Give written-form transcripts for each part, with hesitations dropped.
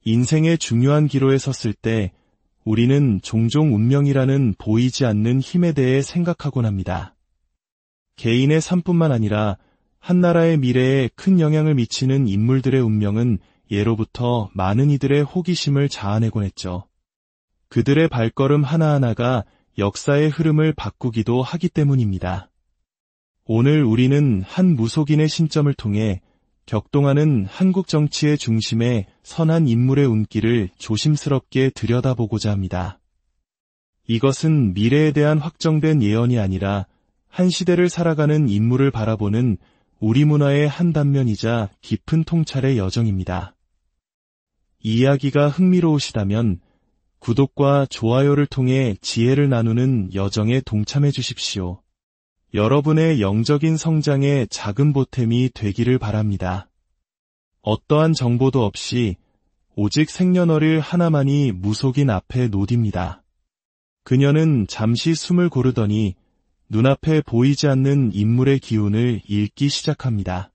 인생의 중요한 기로에 섰을 때 우리는 종종 운명이라는 보이지 않는 힘에 대해 생각하곤 합니다. 개인의 삶뿐만 아니라 한 나라의 미래에 큰 영향을 미치는 인물들의 운명은 예로부터 많은 이들의 호기심을 자아내곤 했죠. 그들의 발걸음 하나하나가 역사의 흐름을 바꾸기도 하기 때문입니다. 오늘 우리는 한 무속인의 신점을 통해 격동하는 한국 정치의 중심에 선한 인물의 운기를 조심스럽게 들여다보고자 합니다. 이것은 미래에 대한 확정된 예언이 아니라 한 시대를 살아가는 인물을 바라보는 우리 문화의 한 단면이자 깊은 통찰의 여정입니다. 이야기가 흥미로우시다면 구독과 좋아요를 통해 지혜를 나누는 여정에 동참해 주십시오. 여러분의 영적인 성장에 작은 보탬이 되기를 바랍니다. 어떠한 정보도 없이 오직 생년월일 하나만이 무속인 앞에 놓딥니다. 그녀는 잠시 숨을 고르더니 눈앞에 보이지 않는 인물의 기운을 읽기 시작합니다.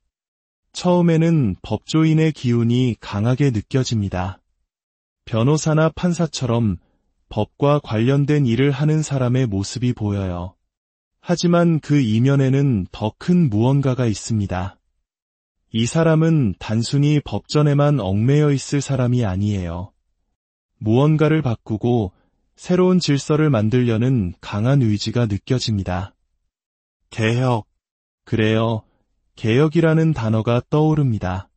처음에는 법조인의 기운이 강하게 느껴집니다. 변호사나 판사처럼 법과 관련된 일을 하는 사람의 모습이 보여요. 하지만 그 이면에는 더 큰 무언가가 있습니다. 이 사람은 단순히 법전에만 얽매여 있을 사람이 아니에요. 무언가를 바꾸고 새로운 질서를 만들려는 강한 의지가 느껴집니다. 개혁. 그래요. 개혁이라는 단어가 떠오릅니다.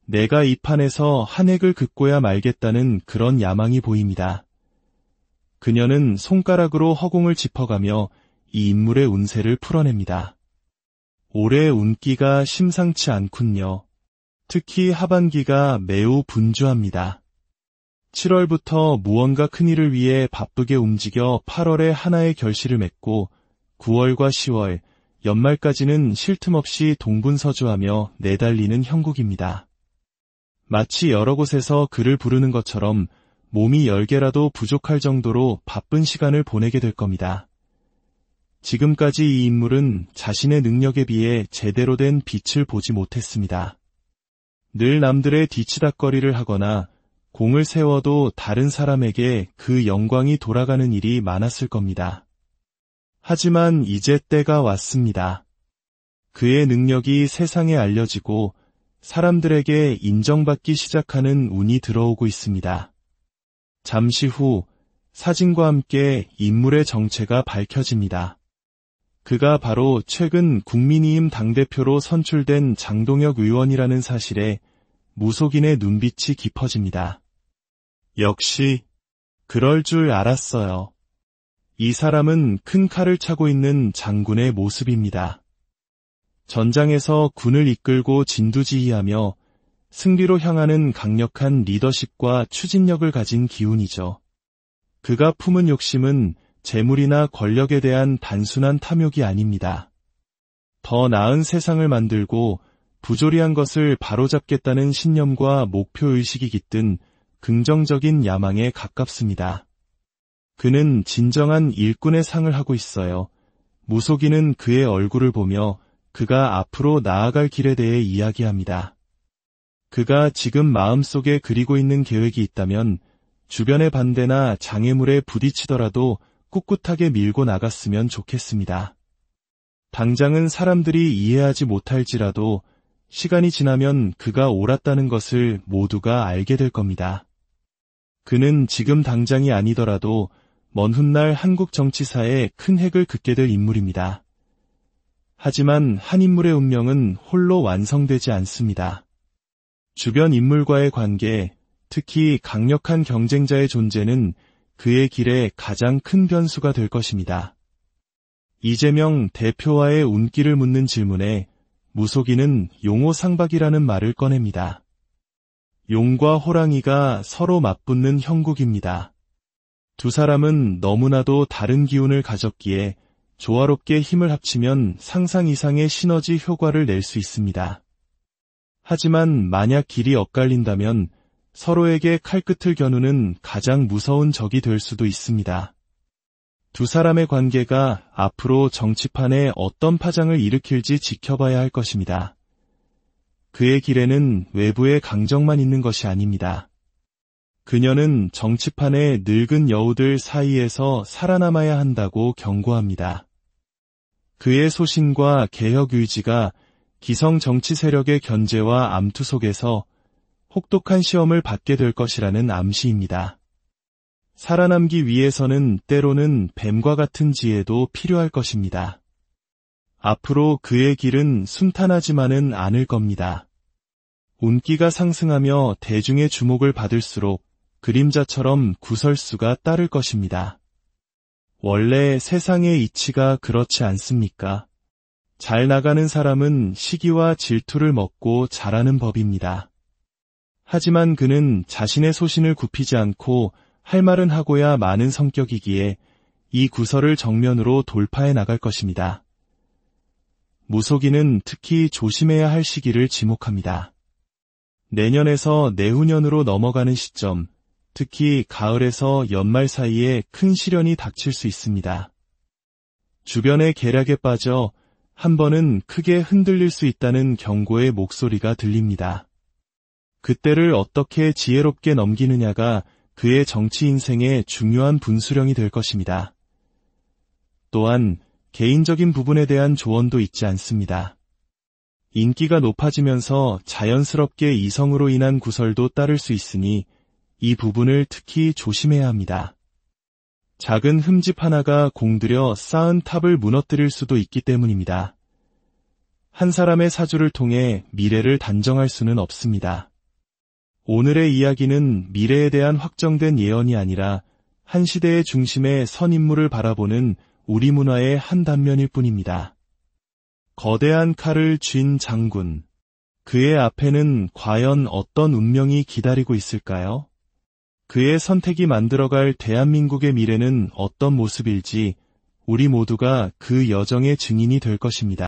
내가 이 판에서 한 획을 긋고야 말겠다는 그런 야망이 보입니다. 그녀는 손가락으로 허공을 짚어가며 이 인물의 운세를 풀어냅니다. 올해 운기가 심상치 않군요. 특히 하반기가 매우 분주합니다. 7월부터 무언가 큰일을 위해 바쁘게 움직여 8월에 하나의 결실을 맺고 9월과 10월, 연말까지는 쉴 틈 없이 동분서주하며 내달리는 형국입니다. 마치 여러 곳에서 그를 부르는 것처럼 몸이 10개라도 부족할 정도로 바쁜 시간을 보내게 될 겁니다. 지금까지 이 인물은 자신의 능력에 비해 제대로 된 빛을 보지 못했습니다. 늘 남들의 뒤치다꺼리를 하거나 공을 세워도 다른 사람에게 그 영광이 돌아가는 일이 많았을 겁니다. 하지만 이제 때가 왔습니다. 그의 능력이 세상에 알려지고 사람들에게 인정받기 시작하는 운이 들어오고 있습니다. 잠시 후 사진과 함께 인물의 정체가 밝혀집니다. 그가 바로 최근 국민의힘 당대표로 선출된 장동혁 의원이라는 사실에 무속인의 눈빛이 깊어집니다. 역시 그럴 줄 알았어요. 이 사람은 큰 칼을 차고 있는 장군의 모습입니다. 전장에서 군을 이끌고 진두지휘하며 승리로 향하는 강력한 리더십과 추진력을 가진 기운이죠. 그가 품은 욕심은 재물이나 권력에 대한 단순한 탐욕이 아닙니다. 더 나은 세상을 만들고 부조리한 것을 바로잡겠다는 신념과 목표의식이 깃든 긍정적인 야망에 가깝습니다. 그는 진정한 일꾼의 상을 하고 있어요. 무속인은 그의 얼굴을 보며 그가 앞으로 나아갈 길에 대해 이야기합니다. 그가 지금 마음속에 그리고 있는 계획이 있다면 주변의 반대나 장애물에 부딪히더라도 꿋꿋하게 밀고 나갔으면 좋겠습니다. 당장은 사람들이 이해하지 못할지라도 시간이 지나면 그가 옳았다는 것을 모두가 알게 될 겁니다. 그는 지금 당장이 아니더라도 먼 훗날 한국 정치사에 큰 획을 긋게 될 인물입니다. 하지만 한 인물의 운명은 홀로 완성되지 않습니다. 주변 인물과의 관계, 특히 강력한 경쟁자의 존재는 그의 길에 가장 큰 변수가 될 것입니다. 이재명 대표와의 운기를 묻는 질문에 무속인은 용호상박이라는 말을 꺼냅니다. 용과 호랑이가 서로 맞붙는 형국입니다. 두 사람은 너무나도 다른 기운을 가졌기에 조화롭게 힘을 합치면 상상 이상의 시너지 효과를 낼 수 있습니다. 하지만 만약 길이 엇갈린다면 서로에게 칼끝을 겨누는 가장 무서운 적이 될 수도 있습니다. 두 사람의 관계가 앞으로 정치판에 어떤 파장을 일으킬지 지켜봐야 할 것입니다. 그의 길에는 외부의 강적만 있는 것이 아닙니다. 그녀는 정치판의 늙은 여우들 사이에서 살아남아야 한다고 경고합니다. 그의 소신과 개혁 의지가 기성 정치 세력의 견제와 암투 속에서 혹독한 시험을 받게 될 것이라는 암시입니다. 살아남기 위해서는 때로는 뱀과 같은 지혜도 필요할 것입니다. 앞으로 그의 길은 순탄하지만은 않을 겁니다. 운기가 상승하며 대중의 주목을 받을수록 그림자처럼 구설수가 따를 것입니다. 원래 세상의 이치가 그렇지 않습니까? 잘 나가는 사람은 시기와 질투를 먹고 자라는 법입니다. 하지만 그는 자신의 소신을 굽히지 않고 할 말은 하고야 마는 성격이기에 이 구설을 정면으로 돌파해 나갈 것입니다. 무속인은 특히 조심해야 할 시기를 지목합니다. 내년에서 내후년으로 넘어가는 시점, 특히 가을에서 연말 사이에 큰 시련이 닥칠 수 있습니다. 주변의 계략에 빠져 한 번은 크게 흔들릴 수 있다는 경고의 목소리가 들립니다. 그때를 어떻게 지혜롭게 넘기느냐가 그의 정치 인생의 중요한 분수령이 될 것입니다. 또한 개인적인 부분에 대한 조언도 잊지 않습니다. 인기가 높아지면서 자연스럽게 이성으로 인한 구설도 따를 수 있으니 이 부분을 특히 조심해야 합니다. 작은 흠집 하나가 공들여 쌓은 탑을 무너뜨릴 수도 있기 때문입니다. 한 사람의 사주를 통해 미래를 단정할 수는 없습니다. 오늘의 이야기는 미래에 대한 확정된 예언이 아니라 한 시대의 중심에 선 인물을 바라보는 우리 문화의 한 단면일 뿐입니다. 거대한 칼을 쥔 장군. 그의 앞에는 과연 어떤 운명이 기다리고 있을까요? 그의 선택이 만들어갈 대한민국의 미래는 어떤 모습일지 우리 모두가 그 여정의 증인이 될 것입니다.